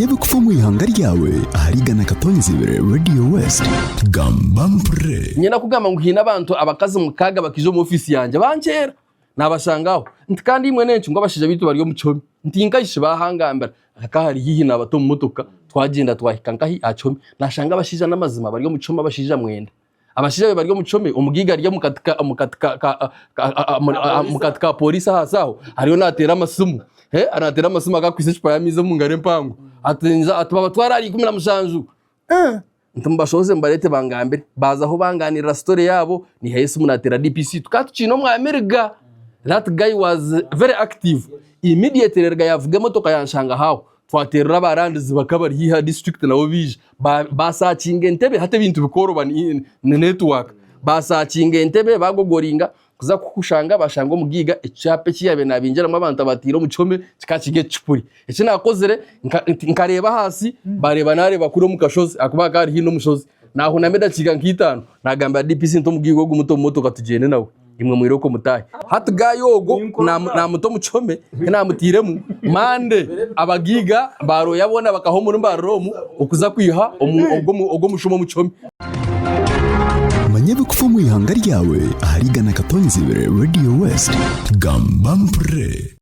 manyabukufa mu ihanga ryawe aharigana katonzibere Radio West gamba mpre nyina kugamba ngo hina abantu abakazi mu kaga bakijo mu office yanje bankera nabashangaho nti kandi imwe nenshi ngo abashije bitu bari mu cyomi ntinkayishe bahangambara akahari hihi nabato mu motoka twagenda twahikankahi acome nashanga abashija n'amazima bari mu cyomi abashija mwenda abashije bari mu cyomi umugiga ari mu katika polisi hasaho ariyo natera amasumu anatera amasumu akakwise chupa ya mizo mu ngare mpango atenza atubaba twarari kumira mushanju ntumbashoze mbarete bangambere baza aho banganira story yabo ni Yesu munatera DPC tukatucino mu America. That guy was very active immediately rega yavuga motoka yanshanga hawo twaterera abarandizi bakabari hiha district nawo bije basacinga entebe hate bintu bikoroba ni network basacinga entebe bagogoringa kuza kukushanga bashanga mugiga icape kiyabe nabinjira mu abantu abatiro mu come kikakige cipuri ece nakozere nkareba hasi bareba nareba kuri mu kashozi akuba kari hino mushozi naho nameda kiga nkitano nagamba DPC nto mugigo gumuto motoka tugene nawe imwe mu iroko mutahe hatuga yogo na muto mucome namutiremu mande abagiga baro yabona bakaho muri baromu ukuza kwiha ogo mushomo mucome manyabukufa mu ihanga ryawe aharigana katonzibere Radio West gamba mpre.